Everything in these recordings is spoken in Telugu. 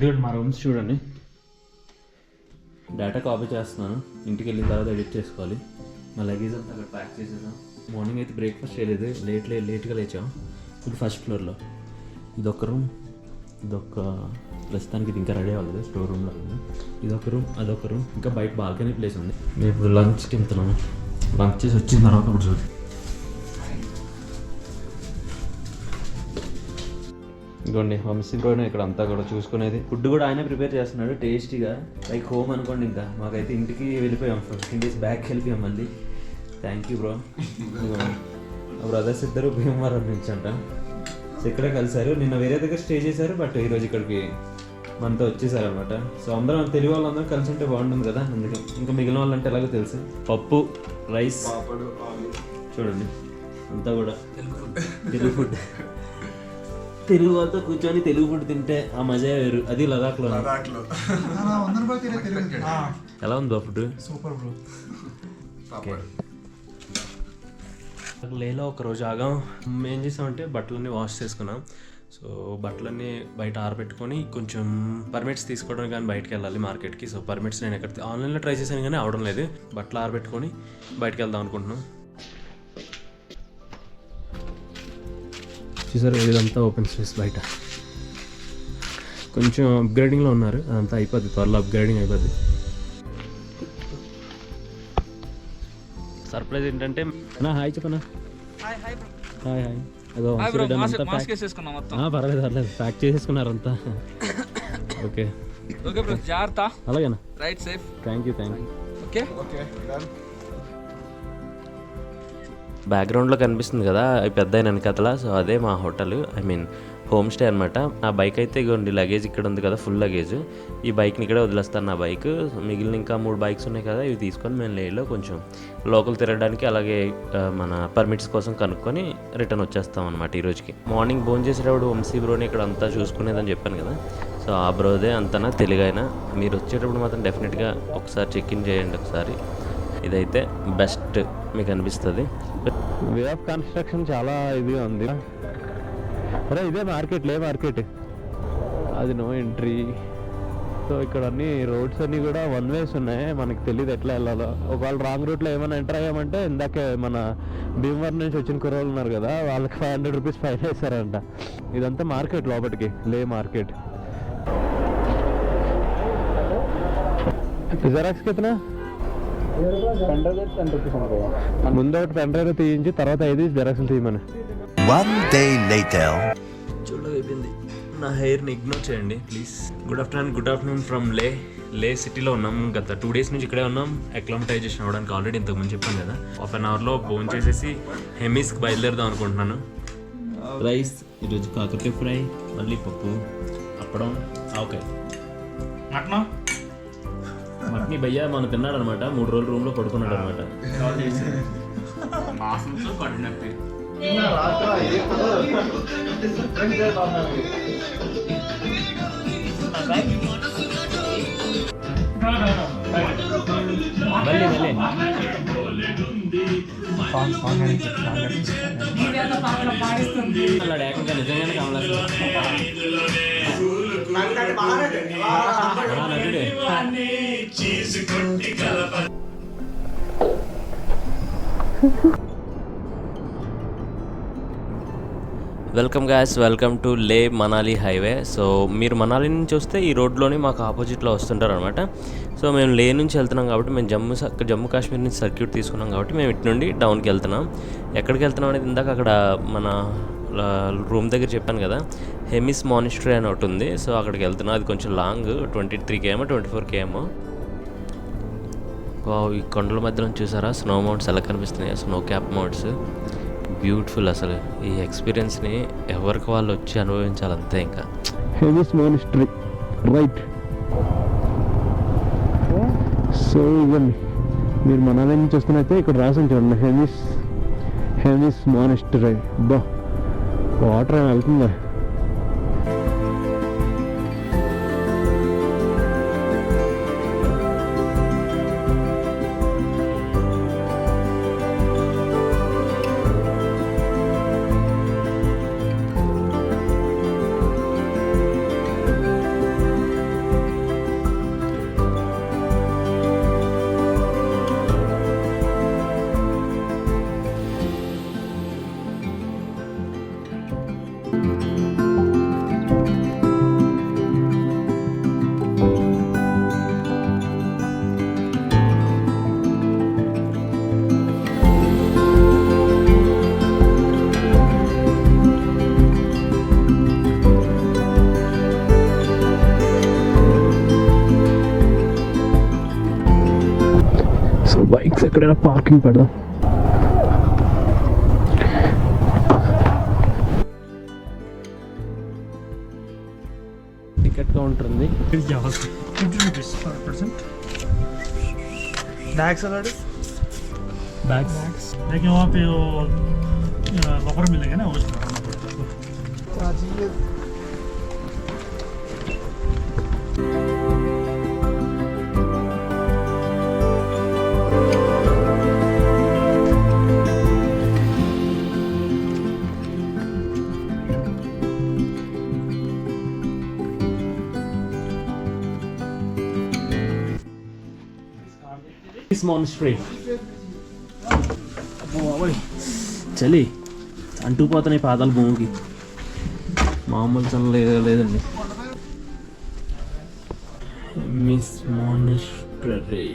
ఇదిగోండి మా రూమ్స్ చూడండి. డేటా కాపీ చేస్తున్నాను, ఇంటికి వెళ్ళిన తర్వాత ఎడిట్ చేసుకోవాలి. మా లగేజ్ అంతా అక్కడ ప్యాక్ చేసేసాం. మార్నింగ్ అయితే బ్రేక్ఫాస్ట్ చేయలేదు, లేట్గా లేచాం. ఇది ఫస్ట్ ఫ్లోర్లో ఇదొక రూమ్, ఇదొక ప్రస్తుతానికి ఇది ఇంకా రెడీ అవ్వలేదు, స్టోర్ రూమ్లో ఉంది. ఇదొక రూమ్, అదొక రూమ్, ఇంకా బయట బాల్కనీ ప్లేస్ ఉంది. మేము ఇప్పుడు లంచ్కి వెళ్తున్నాము. లంచ్ చేసి వచ్చిన తర్వాత ఇప్పుడు చూడండి. ఇదిగోండి వంశీ బ్రోనే ఇక్కడ అంతా కూడా చూసుకునేది. ఫుడ్ కూడా ఆయనే ప్రిపేర్ చేస్తున్నాడు టేస్టీగా, లైక్ హోమ్ అనుకోండి. ఇంకా మాకైతే ఇంటికి వెళ్ళిపోయాం, 15 days బ్యాక్ వెళ్ళిపోయాం మళ్ళీ. Thank you bro. బ్రదర్స్ ఇద్దరు భీమవరం నుంచి అంట, సో ఇక్కడే కలిసారు. నిన్న వేరే దగ్గర స్టే చేశారు, బట్ ఈరోజు ఇక్కడికి మనతో వచ్చేసారు అనమాట. సో అందరం తెలుగు వాళ్ళందరం కలిసి ఉంటే బాగుంటుంది కదా, అందుకే. ఇంకా మిగిలిన వాళ్ళంటే ఎలాగో తెలుసు. పప్పు, రైస్ చూడండి అంతా కూడా తెలుగు ఫుడ్. తెలుగు వాళ్ళతో కూర్చొని తెలుగు ఫుడ్ తింటే ఆ మజా వేరు, అది లదాఖ్లో. ఎలా ఉంది ఫుడ్? Super bro. లేలో ఒక రోజు ఆగాం. ఏం చేసామంటే బట్టలన్నీ వాష్ చేసుకున్నాం. సో బట్టలన్నీ బయట ఆరబెట్టుకొని కొంచెం పర్మిట్స్ తీసుకోవడానికి కానీ బయటకు వెళ్ళాలి మార్కెట్కి. సో పర్మిట్స్ నేను ఎక్కడ ఆన్లైన్లో ట్రై చేశాను కానీ అవడం లేదు. బట్టలు ఆరబెట్టుకొని బయటకు వెళ్దాం అనుకుంటున్నాం. చూసారు ఇదంతా ఓపెన్ స్పేస్, బయట కొంచెం అప్గ్రేడింగ్లో ఉన్నారు. అదంతా అయిపోద్ది, త్వరలో అప్గ్రేడింగ్ అయిపోద్ది. సర్ప్రైజ్ ఏంటంటే హాయ్ చెప్పనా. Hi hi. అదో పర్లేదు ప్యాక్ చేసేసుకున్నారు అంతా. ఓకే జాగ్రత్త. అలాగేనా, right safe. Thank you. Okay. బ్యాక్గ్రౌండ్లో కనిపిస్తుంది కదా అవి పెద్ద వెనకతల. సో అదే మా hotel, I mean home stay అనమాట. నా బైక్ అయితే ఇగోండి, లగేజ్ ఇక్కడ ఉంది కదా, ఫుల్ లగేజ్. ఈ బైక్ని ఇక్కడే వదిలేస్తాను నా బైక్. మిగిలిన ఇంకా 3 బైక్స్ ఉన్నాయి కదా, ఇవి తీసుకొని మేము లేలో కొంచెం లోకల్ తిరగడానికి, అలాగే మన పర్మిట్స్ కోసం కనుక్కొని రిటర్న్ వచ్చేస్తాం అనమాట ఈ రోజుకి. మార్నింగ్ భోజనం చేసేటప్పుడు వంశీ బ్రోని ఇక్కడ అంతా చూసుకునేదని చెప్పాను కదా. సో ఆ బ్రోదే అంతనా తెలుగైనా. మీరు వచ్చేటప్పుడు మాత్రం డెఫినెట్గా ఒకసారి చెక్-ఇన్ చేయండి ఒకసారి. ఇదైతే బెస్ట్ మీకు అనిపిస్తుంది. వే ఆఫ్ కన్స్ట్రక్షన్ చాలా ఇదిగా ఉంది. అరే ఇదే మార్కెట్, లే మార్కెట్, అది నో ఎంట్రీ. సో ఇక్కడ అన్ని రోడ్స్ అన్నీ కూడా 1 ways ఉన్నాయి. మనకి తెలియదు ఎట్లా వెళ్ళాలో. ఒకవేళ రాంగ్ రూట్లో ఏమైనా ఎంటర్ అయ్యామంటే, ఇందాకే మన భీమవరం నుంచి వచ్చిన కుర్రోళ్ళు ఉన్నారు కదా, వాళ్ళకి 500 rupees ఫైన్ వేస్తారంట. ఇదంతా మార్కెట్ లోపలికి, లే మార్కెట్. జెరాక్స్ కితనా? ముందు ఒకటి పెన్ డ్రైవ్ తీయించి తర్వాత 5 జెరాక్స్లు తీయమని. 1 day later. చూడగా అయిపోయింది. నా హెయిర్ని ఇగ్నోర్ చేయండి ప్లీజ్. గుడ్ ఆఫ్టర్నూన్ ఫ్రమ్ లే సిటీలో ఉన్నాం. గత 2 days నుంచి ఇక్కడే ఉన్నాం అక్లమటైజేషన్ అవ్వడానికి. ఆల్రెడీ ఇంతకుముందు చెప్పాను కదా. హాఫ్ అన్ అవర్లో భోజనం చేసేసి హెమిస్కి బయలుదేరదాం అనుకుంటున్నాను. రైస్, ఈరోజు కాకరకాయ ఫ్రై, మళ్ళీ పప్పు, అప్పడం, ఆవకాయ. మట్ని భయ్యా మనం తిన్నాడు అనమాట. 3 రోజులు రూమ్లో పడుకున్నాడు అనమాట. నిజంగానే కమలాసు వెల్కమ్ గాయస్, వెల్కమ్ టు లే మనాలి హైవే. సో మీరు మనాలి నుంచి వస్తే ఈ రోడ్లోనే మాకు ఆపోజిట్లో వస్తుంటారు అనమాట. సో మేము లే నుంచి వెళ్తున్నాం కాబట్టి, మేము జమ్మూ కాశ్మీర్ నుంచి సర్క్యూట్ తీసుకున్నాం కాబట్టి మేము ఇటు నుండి డౌన్కి వెళ్తున్నాం. ఎక్కడికి వెళ్తున్నాం అనేది ఇందాక అక్కడ మన రూమ్ దగ్గర చెప్పాను కదా, హెమిస్ మానిస్ట్రీ అని ఒకటి ఉంది. సో అక్కడికి వెళ్తున్నాం. అది కొంచెం లాంగ్, 23 km 24 km. ఈ కొండల మధ్యలో చూసారా స్నో మౌంట్స్ ఎలా కనిపిస్తున్నాయి, స్నో క్యాప్ మౌంట్స్. బ్యూటిఫుల్ అసలు. ఈ ఎక్స్పీరియన్స్ని ఎవరికి వాళ్ళు వచ్చి అనుభవించాలంతే. ఇంకా హెమిస్ మానిస్ట్రీ రైట్. సో ఇవ్వండి, మీరు మనాలి నుంచి వస్తున్నైతే ఇక్కడ రాసి చూడండి, హెమిస్ మానిస్ట్రీ. బా వాటర్ ఏమి వెళ్తుందా? బైక్స్ ఎక్కడైనా పార్కింగ్ పెడదాం. టికెట్ కౌంటర్ ఉంది. बैग्स अलर्ट బ్యాగ్స్ देखिए वहाँ पे वो लॉकर मिलेंगे ना उसमें మానిస్ట్రీ. చలి అంటుకుపోతున్నాయి పాదాలు భూమికి. మామూలు చల్ల లేదండి. మిస్ మానిస్ట్రీ,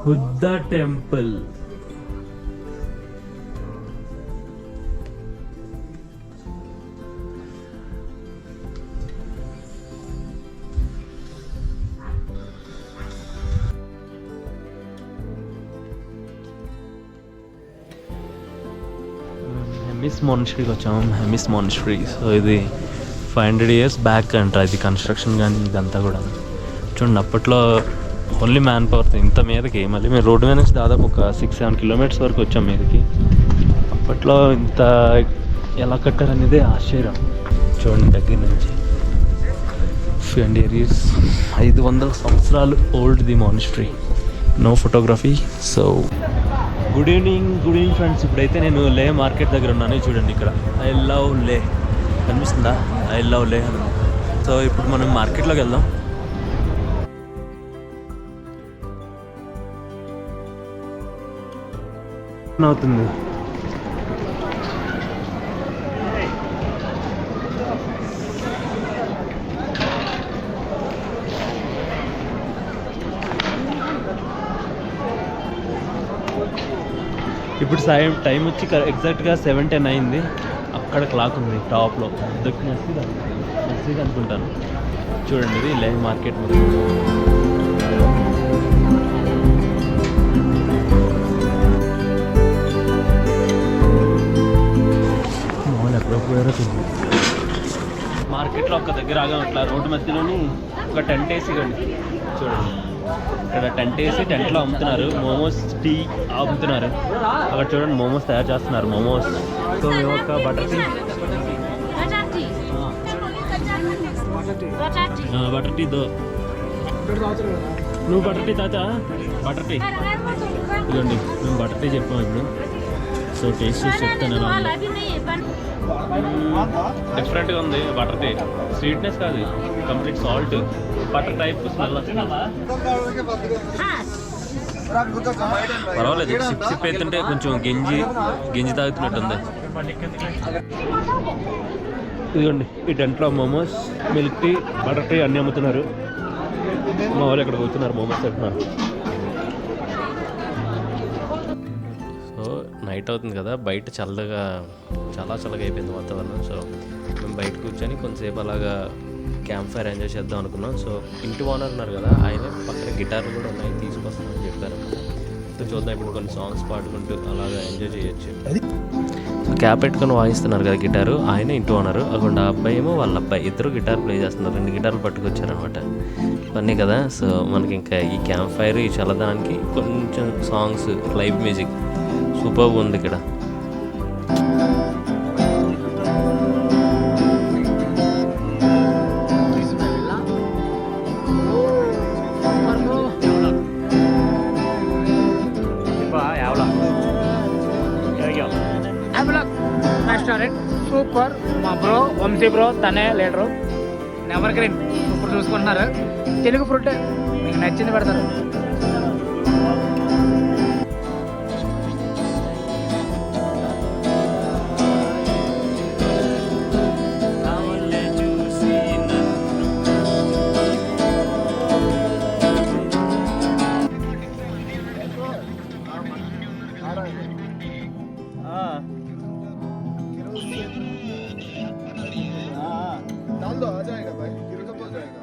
బుద్ధ టెంపుల్. హెమిస్ మానిస్ట్రీకి వచ్చాము. హెమిస్ మానిస్ట్రీ. సో ఇది 500 years బ్యాక్ అంట. ఇది కన్స్ట్రక్షన్ కానీ ఇదంతా కూడా చూడండి. అప్పట్లో ఓన్లీ మ్యాన్ పవర్తో ఇంత మీదకి, మళ్ళీ మేము రోడ్డు మీద నుంచి దాదాపు ఒక 6-7 kilometers వరకు వచ్చాం మీదకి. అప్పట్లో ఇంత ఎలా కట్టారనేది ఆశ్చర్యం. చూడండి దగ్గర నుంచి 500 years, 500 సంవత్సరాలు old the monastery. No photography. So good evening friends. ఇప్పుడైతే నేను లే మార్కెట్ దగ్గర ఉన్నాను. చూడండి ఇక్కడ ఐ లవ్ లే కనిపిస్తుందా? ఐ లవ్ లే అని. సో ఇప్పుడు మనం మార్కెట్లోకి వెళ్దాం. అవుతుంది ఇప్పుడు టైం వచ్చి ఎగ్జాక్ట్గా 7:10 అయింది. అక్కడ క్లాక్ ఉంది టాప్లో. మసీద్ అనుకుంటాను. చూడండి ఇది లే మార్కెట్. మామూలు ఎక్కడో పోయారో తెలియదు. మార్కెట్లో ఒక దగ్గర ఆగాం. అట్లా రోడ్డు మధ్యలోని ఒక టెంట్ వేసి చూడండి. ఇక్కడ టెంట్ వేసి టెంట్లో అమ్ముతున్నారు. మోమోస్, టీ అమ్ముతున్నారు. అక్కడ చూడండి మోమోస్ తయారు చేస్తున్నారు. మోమోస్. సో మేము ఒక బటర్ టీ దో. నువ్వు బటర్ టీ తాతా? బటర్ టీ ఇదిగోండి. మేము బటర్ టీ చెప్పాము ఇప్పుడు. సో టేస్ట్ చేసి చెప్తాను. డిఫరెంట్గా ఉంది బటర్ టీ. స్వీట్నెస్ కాదు, complete salt. Butter type smell వస్తుంది. పర్వాలేదు. సిప్ అవుతుంటే కొంచెం గింజి తాగుతున్నట్టుంది. ఇదిగోండి ఈ టెంట్లో momos, milk tea, butter tea అన్నీ అమ్ముతున్నారు. మా వాళ్ళు ఇక్కడ కూర్చున్నారు మోమోస్ తింటున్నారు. సో నైట్ అవుతుంది కదా, బయట చాలా చల్లగా అయిపోయింది వాతావరణం. సో మేము బయట కూర్చొని కొంతసేపు అలాగా క్యాంప్ ఫైర్ ఎంజాయ్ చేద్దాం అనుకున్నాం. సో ఇంటి ఓనర్ ఉన్నారు కదా, ఆయన పక్కన గిటార్లు కూడా ఉన్నాయి, తీసుకొస్తామని చెప్పారు. సో చూద్దాం ఇప్పుడు కొన్ని సాంగ్స్ పాడుకుంటూ అలాగా ఎంజాయ్ చేయొచ్చు. సో క్యాప్ పెట్టుకొని వాయిస్తున్నారు కదా గిటారు, ఆయన ఇంటి ఓనరు. అక్కడ అబ్బాయి ఏమో వాళ్ళ అబ్బాయి, ఇద్దరు గిటార్ ప్లే చేస్తున్నారు. 2 గిటార్లు పట్టుకొచ్చారనమాట. ఇవన్నీ కదా. సో మనకి ఇంకా ఈ క్యాంప్ ఫైర్, ఈ చల్లదానికి కొంచెం సాంగ్స్, లైవ్ మ్యూజిక్ సూపర్గా ఉంది ఇక్కడ. Restaurant super. మా బ్రో వంశీ బ్రో, తనే లీడరు. ఎవర్ గ్రీన్ సూపర్ చూసుకుంటున్నారు. తెలుగు ఫుడ్ మీకు నచ్చింది పెడతారు. डाल दो, आ जाएगा भाई, गिरो तो हो जाएगा.